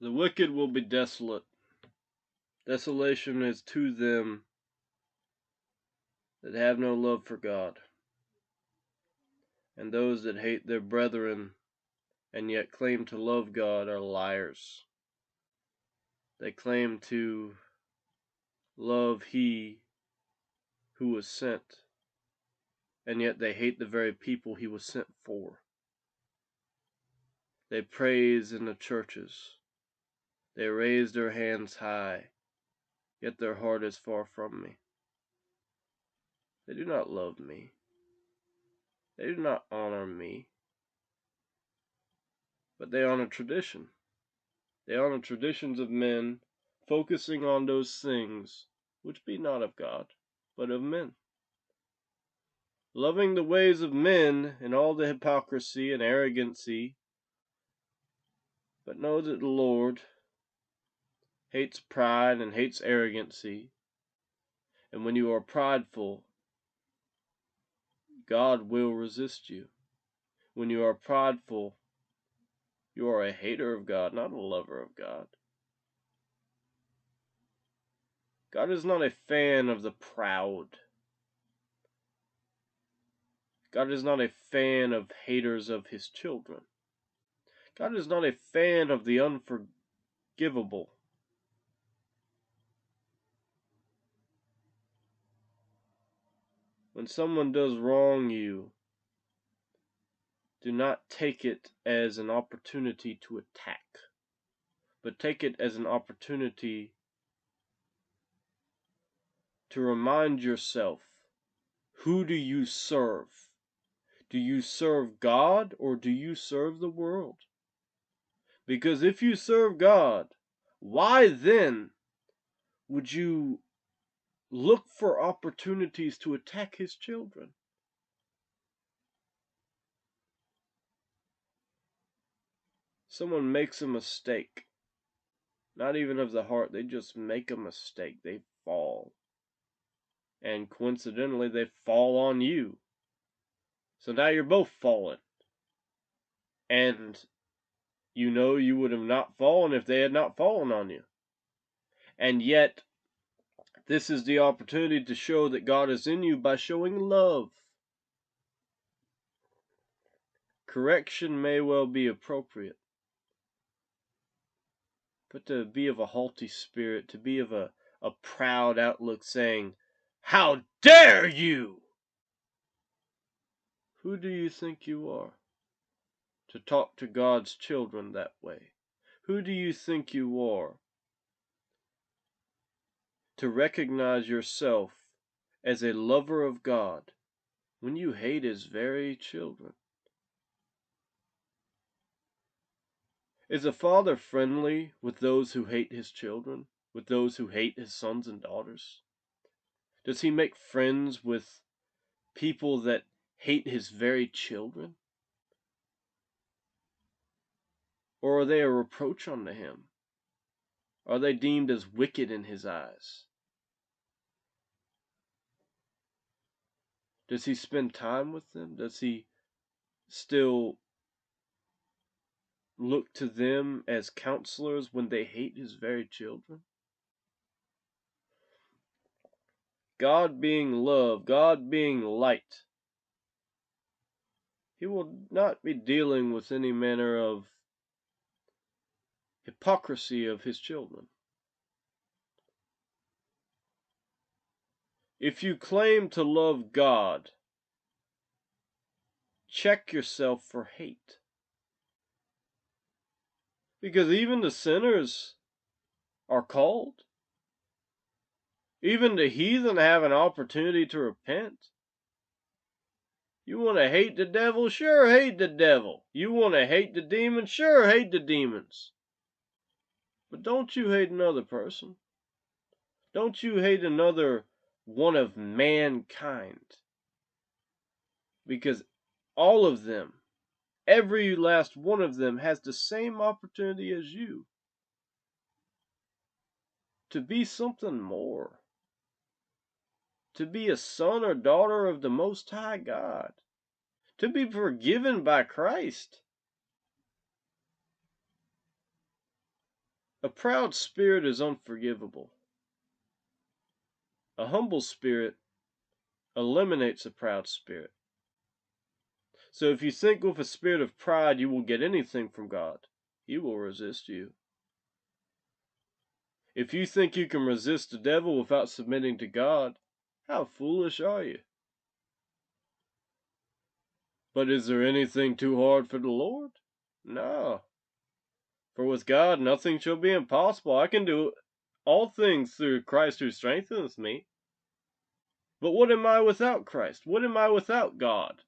The wicked will be desolate. Desolation is to them that have no love for God, and those that hate their brethren and yet claim to love God are liars. They claim to love He who was sent, and yet they hate the very people He was sent for. They praise in the churches. They raise their hands high, yet their heart is far from me. They do not love me. They do not honor me. But they honor tradition. They honor traditions of men, focusing on those things which be not of God, but of men. Loving the ways of men and all the hypocrisy and arrogancy, but know that the Lord hates pride and hates arrogancy. And when you are prideful, God will resist you. When you are prideful, you are a hater of God, not a lover of God. God is not a fan of the proud. God is not a fan of haters of His children. God is not a fan of the unforgivable. When someone does wrong you, do not take it as an opportunity to attack, but take it as an opportunity to remind yourself, who do you serve? Do you serve God or do you serve the world? Because if you serve God, why then would you look for opportunities to attack His children? Someone makes a mistake, not even of the heart, they just make a mistake, they fall. And coincidentally, they fall on you. So now you're both fallen. And you know you would have not fallen if they had not fallen on you. And yet, this is the opportunity to show that God is in you by showing love. Correction may well be appropriate, but to be of a haughty spirit, to be of a proud outlook saying, "How dare you!" Who do you think you are to talk to God's children that way? Who do you think you are to recognize yourself as a lover of God when you hate His very children? Is a father friendly with those who hate his children, with those who hate his sons and daughters? Does he make friends with people that hate his very children? Or are they a reproach unto him? Are they deemed as wicked in his eyes? Does he spend time with them? Does he still look to them as counselors when they hate his very children? God being love, God being light, He will not be dealing with any manner of hypocrisy of His children. If you claim to love God, check yourself for hate. Because even the sinners are called. Even the heathen have an opportunity to repent. You want to hate the devil? Sure, hate the devil. You want to hate the demons? Sure, hate the demons. But don't you hate another person. Don't you hate another one of mankind. Because all of them, every last one of them, has the same opportunity as you to be something more. To be a son or daughter of the Most High God. To be forgiven by Christ. A proud spirit is unforgivable. A humble spirit eliminates a proud spirit. So if you think with a spirit of pride you will get anything from God, He will resist you. If you think you can resist the devil without submitting to God, how foolish are you? But is there anything too hard for the Lord? No. For with God nothing shall be impossible. I can do all things through Christ who strengthens me. But what am I without Christ? What am I without God?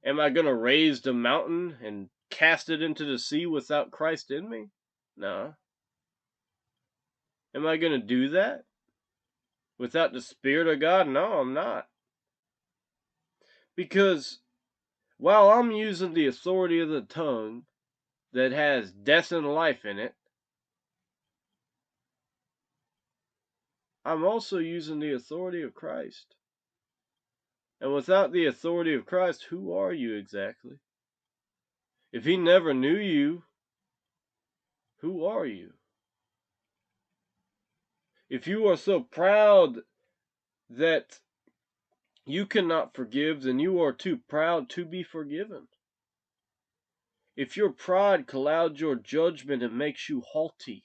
Am I going to raise the mountain and cast it into the sea without Christ in me? No. Am I going to do that without the Spirit of God? No, I'm not. Because while I'm using the authority of the tongue that has death and life in it, I'm also using the authority of Christ. And without the authority of Christ, who are you exactly? If He never knew you, who are you? If you are so proud that you cannot forgive, then you are too proud to be forgiven. If your pride clouds your judgment and makes you haughty,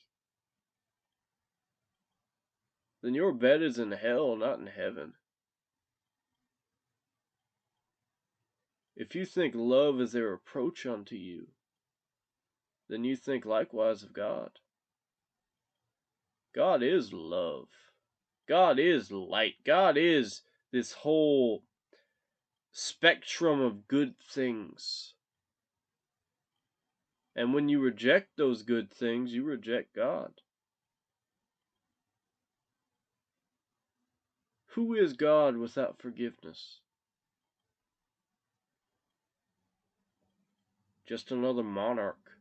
then your bed is in hell, not in heaven. If you think love is a reproach unto you, then you think likewise of God. God is love. God is light. God is this whole spectrum of good things. And when you reject those good things, you reject God. Who is God without forgiveness? Just another monarch.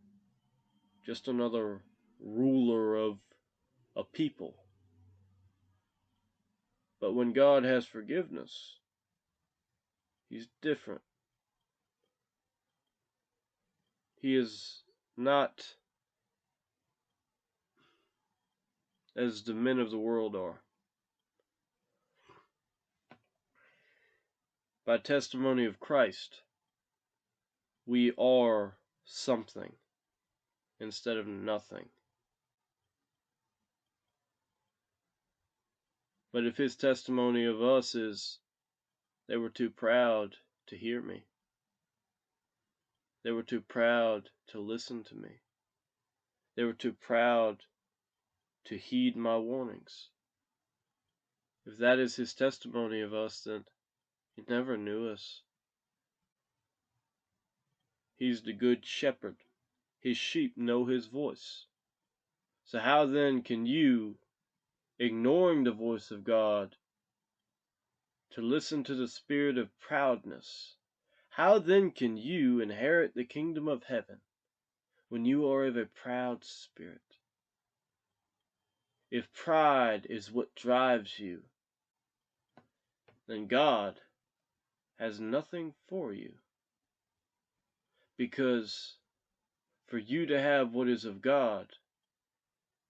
Just another ruler of a people. But when God has forgiveness, He's different. He is not as the men of the world are. By testimony of Christ, we are something instead of nothing. But if His testimony of us is, they were too proud to hear me, they were too proud to listen to me, they were too proud to heed my warnings. If that is His testimony of us, then He never knew us. He's the good shepherd. His sheep know His voice. So how then can you, ignoring the voice of God, to listen to the spirit of proudness, how then can you inherit the kingdom of heaven when you are of a proud spirit? If pride is what drives you, then God has nothing for you. Because for you to have what is of God,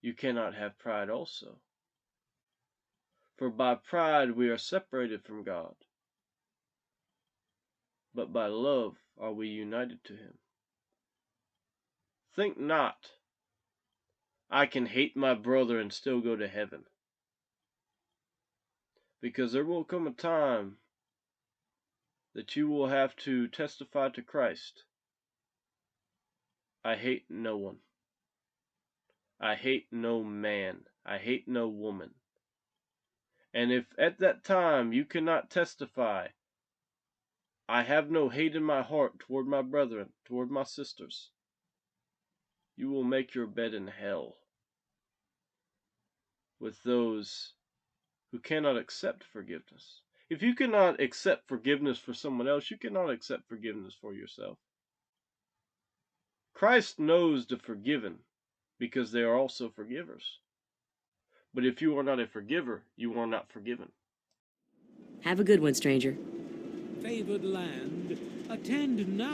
you cannot have pride also. For by pride we are separated from God, but by love are we united to Him. Think not, I can hate my brother and still go to heaven. Because there will come a time that you will have to testify to Christ. I hate no one. I hate no man. I hate no woman. And if at that time you cannot testify, I have no hate in my heart toward my brethren, toward my sisters, you will make your bed in hell with those who cannot accept forgiveness. If you cannot accept forgiveness for someone else, you cannot accept forgiveness for yourself. Christ knows the forgiven because they are also forgivers. But if you are not a forgiver, you are not forgiven. Have a good one, stranger. Favored land, attend now.